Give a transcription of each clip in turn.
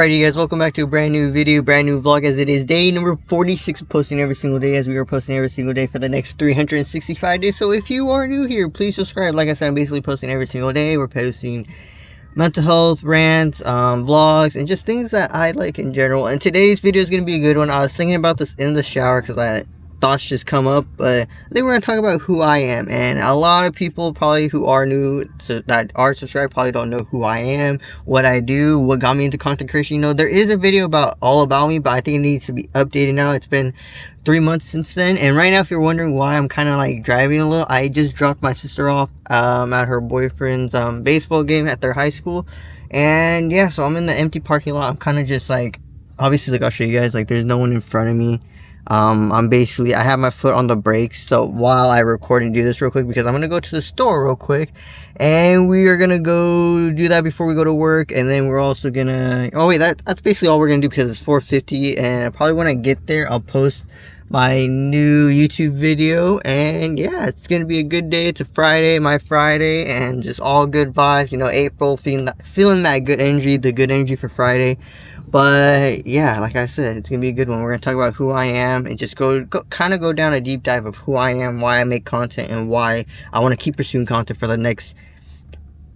Alrighty guys, welcome back to a brand new video, brand new vlog, as it is day number 46 of posting every single day, as we are posting every single day for the next 365 days. So if you are new here, please subscribe. Like I said, I'm basically posting every single day. We're posting mental health, rants, vlogs, and just things that I like in general. And today's video is going to be a good one. I was thinking about this in the shower because thoughts just come up, but I think we're going to talk about who I am. And a lot of people probably who are new to that are subscribed probably don't know who I am, what I do, what got me into content creation. You know, there is a video all about me, but I think it needs to be updated now. It's been 3 months since then. And right now, if you're wondering why I'm kind of like driving a little, I just dropped my sister off at her boyfriend's baseball game at their high school. And yeah, so I'm in the empty parking lot. I'm kind of just like, obviously, like I'll show you guys, like there's no one in front of me. I have my foot on the brakes, so while I record and do this real quick, because I'm gonna go to the store real quick, and we are gonna go do that before we go to work. And then we're also gonna, oh wait, that's basically all we're gonna do, because it's 4:50, and probably when I get there I'll post my new YouTube video. And yeah, it's gonna be a good day. It's a Friday, my Friday, and just all good vibes, you know. April, feeling that good energy, the good energy for Friday. But yeah, like I said, it's gonna be a good one. We're gonna talk about who I am and just go down a deep dive of who I am, why I make content, and why I want to keep pursuing content for the next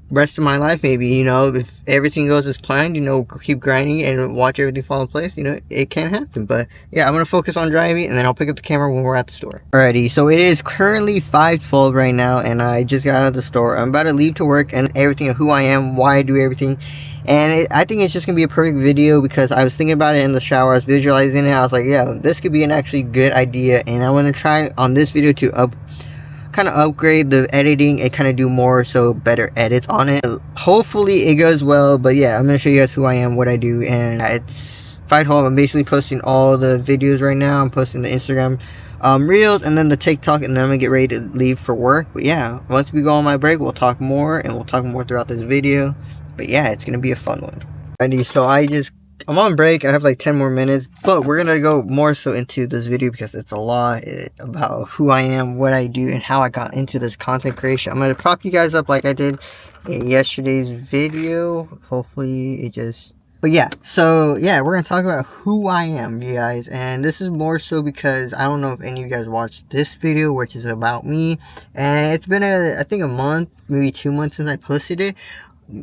rest of my life. Maybe, you know, if everything goes as planned, you know, keep grinding and watch everything fall in place, you know, it can happen. But yeah, I'm gonna focus on driving, and then I'll pick up the camera when we're at the store. Alrighty, so it is currently 5:12 right now, and I just got out of the store. I'm about to leave to work, and everything of who I am, why I do everything. And I think it's just gonna be a perfect video, because I was thinking about it in the shower, I was visualizing it, I was like, yeah, this could be an actually good idea. And I want to try on this video to kind of upgrade the editing and kind of do more so better edits on it. Hopefully it goes well. But yeah, I'm gonna show you guys who I am, what I do. And it's 5:12. I'm basically posting all the videos right now. I'm posting the Instagram reels, and then the TikTok, and then I'm gonna get ready to leave for work. But yeah, once we go on my break, we'll talk more, and we'll talk more throughout this video. But yeah, it's gonna be a fun one. Alrighty, so I'm on break. I have like 10 more minutes, but we're gonna go more so into this video because it's a lot about who I am, what I do, and how I got into this content creation. I'm gonna prop you guys up like I did in yesterday's video. Hopefully it just, but yeah, so yeah, we're gonna talk about who I am, you guys. And this is more so because I don't know if any of you guys watched this video, which is about me. And it's been I think a month, maybe 2 months since I posted it.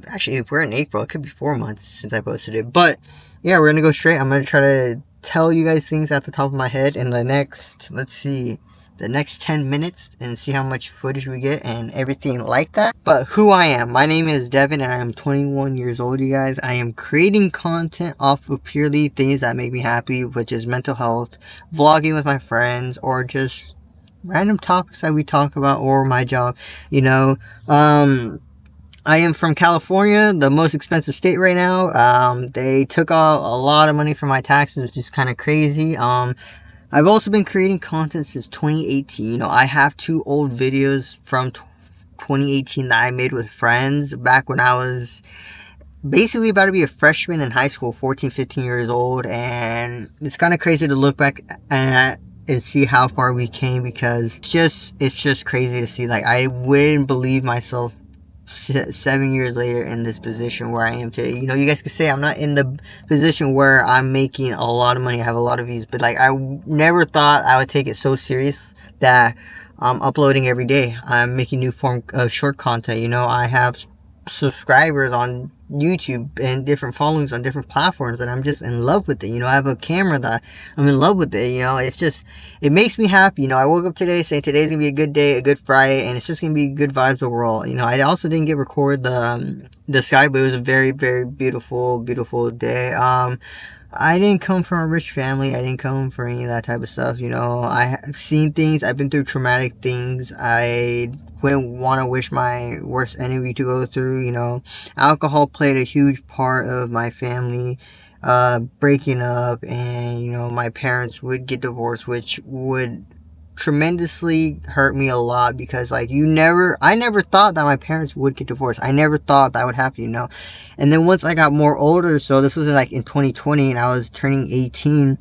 Actually, if we're in April, it could be 4 months since I posted it. But yeah, we're gonna go straight. I'm gonna try to tell you guys things at the top of my head in the next, let's see, the next 10 minutes, and see how much footage we get and everything like that. But who I am, my name is Devin, and I am 21 years old, you guys. I am creating content off of purely things that make me happy, which is mental health, vlogging with my friends, or just random topics that we talk about, or my job, you know. I am from California, the most expensive state right now. They took out a lot of money from my taxes, which is kind of crazy. I've also been creating content since 2018. You know, I have 2 old videos from 2018 that I made with friends back when I was basically about to be a freshman in high school, 14, 15 years old. And it's kind of crazy to look back at and see how far we came, because it's just crazy to see. Like, I wouldn't believe myself 7 years later in this position where I am today. You know, you guys could say I'm not in the position where I'm making a lot of money, I have a lot of views, but like, I never thought I would take it so serious that I'm uploading every day. I'm making new form of short content. You know, I have subscribers on YouTube and different followings on different platforms, and I'm just in love with it. You know, I have a camera that I'm in love with it. You know, it's just, it makes me happy. You know, I woke up today saying today's gonna be a good day, a good Friday, and it's just gonna be good vibes overall. You know, I also didn't get record the sky, but it was a very, very beautiful day. I didn't come from a rich family. I didn't come from any of that type of stuff. You know, I have seen things. I've been through traumatic things. I wouldn't want to wish my worst enemy to go through. You know, alcohol played a huge part of my family breaking up, and you know, my parents would get divorced, which would tremendously hurt me a lot, because like, I never thought that my parents would get divorced. I never thought that would happen, you know. And then once I got more older, so this was like in 2020, and I was turning 18.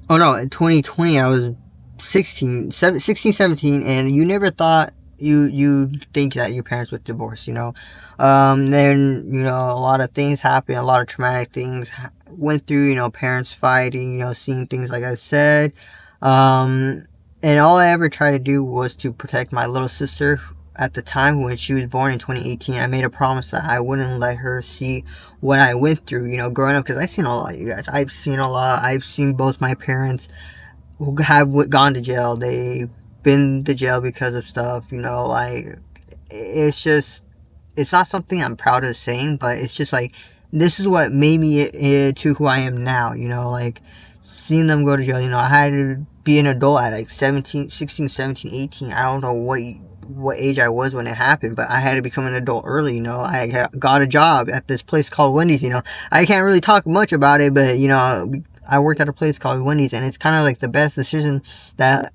Oh no, in 2020 I was 16, 17, and you never thought you think that your parents would divorce, then a lot of things happen, a lot of traumatic things went through, parents fighting, seeing things like I said, and all I ever tried to do was to protect my little sister. At the time when she was born in 2018, I made a promise that I wouldn't let her see what I went through, growing up, because I've seen a lot, you guys. I've seen a lot. I've seen both my parents who have gone to jail. They've been to jail because of stuff, like, it's just, it's not something I'm proud of saying, but it's just like, this is what made me to who I am now, like, seeing them go to jail, I had to be an adult at like 17, 16, 17, 18. I don't know what age I was when it happened, but I had to become an adult early, I got a job at this place called Wendy's, I can't really talk much about it, but, I worked at a place called Wendy's, and it's kind of like the best decision that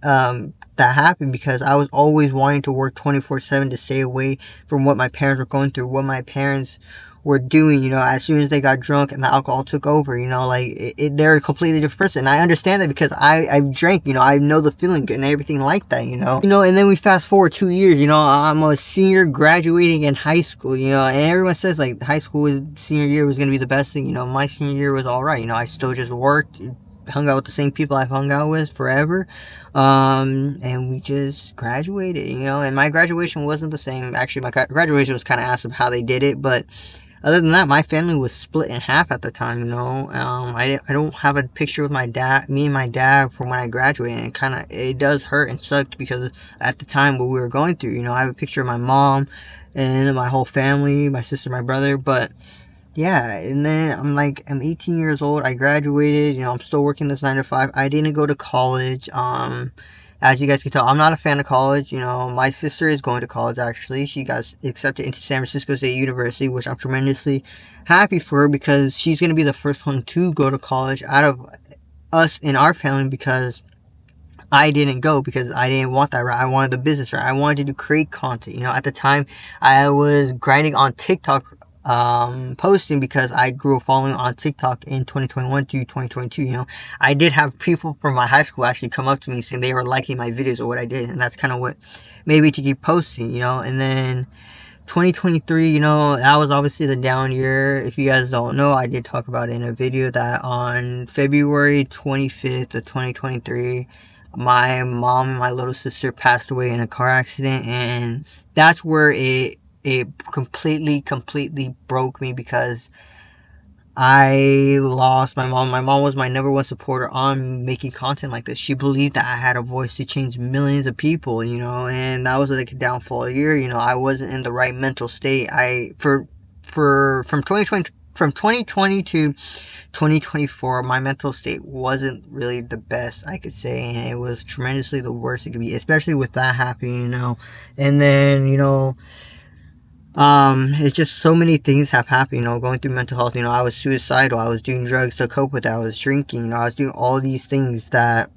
happened, because I was always wanting to work 24/7 to stay away from what my parents were going through, what my parents were doing, as soon as they got drunk and the alcohol took over, like, they're a completely different person. I understand that because I've drank, I know the feeling and everything like that, and then we fast forward 2 years, I'm a senior graduating in high school, and everyone says like high school senior year was going to be the best thing, my senior year was all right, I still just worked, hung out with the same people I've hung out with forever, and we just graduated, and my graduation wasn't the same. Actually, my graduation was kind of asked of how they did it, but other than that, my family was split in half at the time, I don't have a picture with me and my dad from when I graduated, and it does hurt and sucked, because at the time what we were going through, I have a picture of my mom and my whole family, my sister, my brother, but yeah, and then I'm 18 years old, I graduated, I'm still working this 9 to 5, I didn't go to college, as you guys can tell, I'm not a fan of college. My sister is going to college, actually. She got accepted into San Francisco State University, which I'm tremendously happy for her, because she's going to be the first one to go to college out of us in our family, because I didn't go, because I didn't want that route. I wanted the business route. I wanted to create content. At the time, I was grinding on TikTok, posting, because I grew a following on TikTok in 2021 to 2022. I did have people from my high school actually come up to me saying they were liking my videos or what I did, and that's kind of what made me to keep posting, and then 2023, that was obviously the down year. If you guys don't know, I did talk about it in a video that on February 25th of 2023, my mom and my little sister passed away in a car accident, and that's where it completely broke me, because I lost my mom. My mom was my number one supporter on making content like this. She believed that I had a voice to change millions of people, and that was like a downfall year. I wasn't in the right mental state. From 2020 to 2024, my mental state wasn't really the best, I could say, and it was tremendously the worst it could be, especially with that happening, and then, it's just so many things have happened, going through mental health, I was suicidal, I was doing drugs to cope with that, I was drinking, I was doing all these things that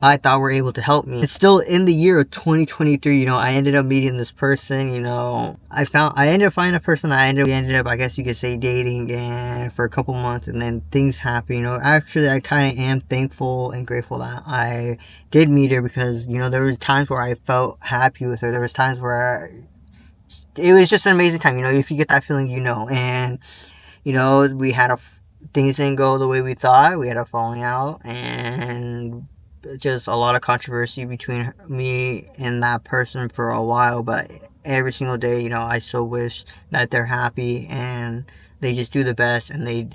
I thought were able to help me. It's still in the year of 2023, I ended up meeting this person, I ended up finding a person that we ended up, I guess you could say, dating and for a couple months, and then things happened, actually I kind of am thankful and grateful that I did meet her, because, there was times where I felt happy with her, there was times where it was just an amazing time, if you get that feeling, and, we had things didn't go the way we thought, we had a falling out, and just a lot of controversy between me and that person for a while, but every single day, I still wish that they're happy, and they just do the best, and they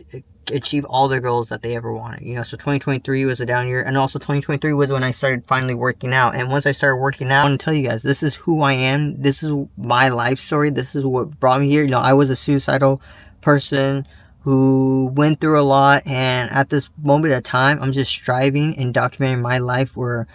achieve all their goals that they ever wanted, so 2023 was a down year, and also 2023 was when I started finally working out, and once I started working out, I want to tell you guys, this is who I am, this is my life story, this is what brought me here. I was a suicidal person who went through a lot, and at this moment of time, I'm just striving and documenting my life where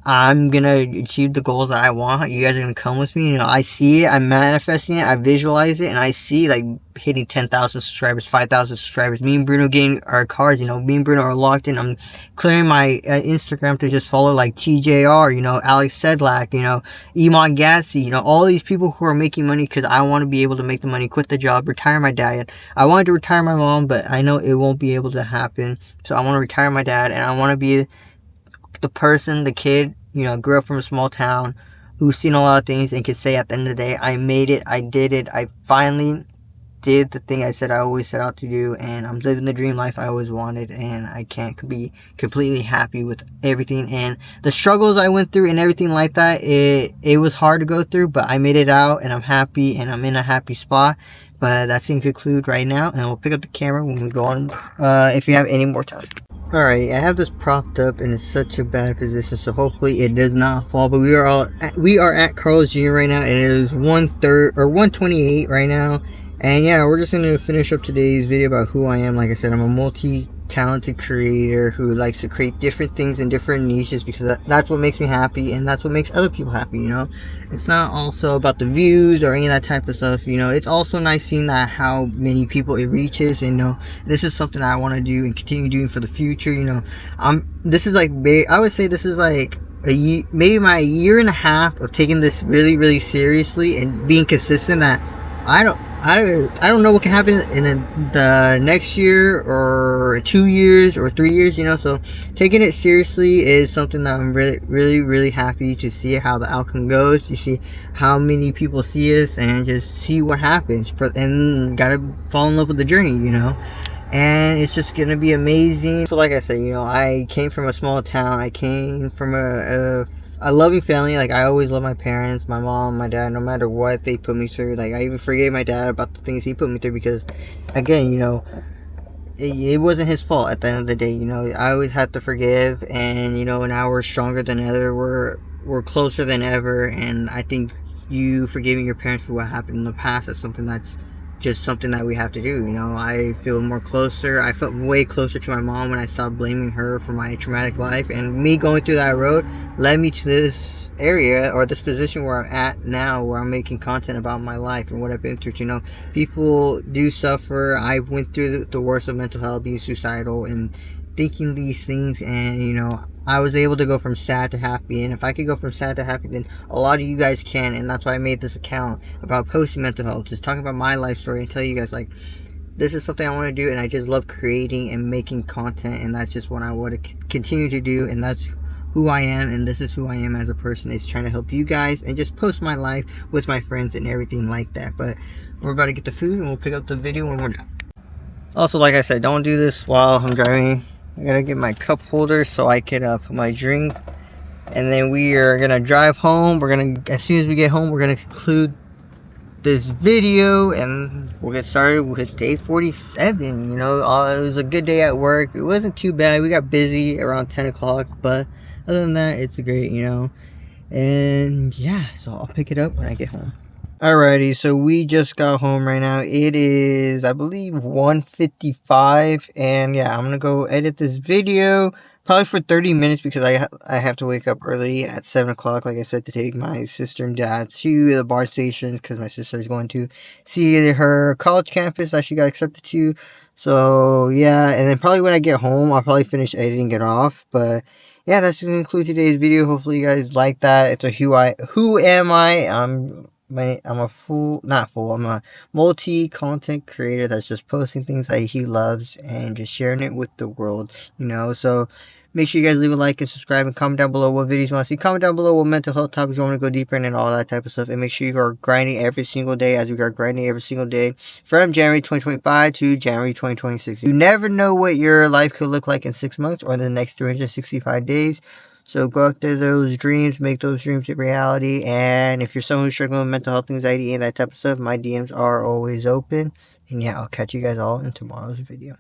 I'm gonna achieve the goals that I want. You guys are gonna come with me. I see it, I'm manifesting it, I visualize it, and I see like hitting 10,000 subscribers, 5,000 subscribers. Me and Bruno getting our cars, me and Bruno are locked in. I'm clearing my Instagram to just follow like TJR, Alex Sedlak, Iman Gassi, all these people who are making money, because I want to be able to make the money, quit the job, retire my dad. I wanted to retire my mom, but I know it won't be able to happen. So I want to retire my dad, and I want to be the person, the kid, grew up from a small town, who's seen a lot of things and can say at the end of the day, I made it, I did it, I finally did the thing I said I always set out to do, and I'm living the dream life I always wanted, and I can't be completely happy with everything and the struggles I went through and everything like that. It was hard to go through, but I made it out, and I'm happy, and I'm in a happy spot. But that's going to conclude right now, and we'll pick up the camera when we go on, if you have any more time. Alright, I have this propped up and it's such a bad position, so hopefully it does not fall. But we are at Carl's Jr. right now, and it is 1:28 right now. And yeah, we're just gonna finish up today's video about who I am. Like I said, I'm a multi-talented creator who likes to create different things in different niches, because that's what makes me happy, and that's what makes other people happy, you know. It's not also about the views or any of that type of stuff, you know. It's also nice seeing that how many people it reaches, and you know, this is something that I want to do and continue doing for the future, you know. This is like, I would say this is like maybe my year and a half of taking this really, really seriously and being consistent. That I don't know what can happen in the next year or 2 years or 3 years, you know. So taking it seriously is something that I'm really, really, really happy to see how the outcome goes. You see how many people see us, and just see what happens, and gotta fall in love with the journey, you know. And it's just gonna be amazing. So like I said, you know, I came from a small town. I came from a loving family. Like, I always love my parents, my mom, my dad, no matter what they put me through. Like, I even forgave my dad about the things he put me through, because again, you know, it wasn't his fault at the end of the day, you know. I always have to forgive, and you know, now we're stronger than ever. We're closer than ever, and I think you forgiving your parents for what happened in the past is something that's just something that we have to do, you know. I feel more closer. I felt way closer to my mom when I stopped blaming her for my traumatic life, and me going through that road led me to this area, or this position where I'm at now, where I'm making content about my life and what I've been through. You know, people do suffer. I went through the worst of mental health, being suicidal and thinking these things, and you know, I was able to go from sad to happy. And if I could go from sad to happy, then a lot of you guys can. And that's why I made this account about posting mental health, just talking about my life story, and tell you guys, like, this is something I want to do, and I just love creating and making content, and that's just what I want to continue to do. And that's who I am, and this is who I am as a person, is trying to help you guys and just post my life with my friends and everything like that. But we're about to get the food, and we'll pick up the video when we're done. Also, like I said, don't do this while I'm driving. I gotta get my cup holder so I can put my drink, and then we are gonna drive home. As soon as we get home, we're gonna conclude this video, and we'll get started with day 47. You know, it was a good day at work. It wasn't too bad. We got busy around 10 o'clock, but other than that, it's great, you know. And yeah, so I'll pick it up when I get home. Alrighty, so we just got home right now. It is, I believe, 1:55, and yeah, I'm gonna go edit this video probably for 30 minutes, because I have to wake up early at 7 o'clock, like I said, to take my sister and dad to the BART station, because my sister is going to see her college campus that she got accepted to. So yeah, and then probably when I get home, I'll probably finish editing it off. But yeah, that's just gonna conclude today's video. Hopefully you guys like that. It's a who am I? I'm a multi-content creator that's just posting things that he loves and just sharing it with the world, you know. So make sure you guys leave a like and subscribe, and comment down below what videos you want to see. Comment down below what mental health topics you want to go deeper in, and all that type of stuff. And make sure you are grinding every single day, as we are grinding every single day from January 2025 to January 2026. You never know what your life could look like in 6 months or in the next 365 days. So go after those dreams, make those dreams a reality. And if you're someone who's struggling with mental health, anxiety, and that type of stuff, my DMs are always open. And yeah, I'll catch you guys all in tomorrow's video.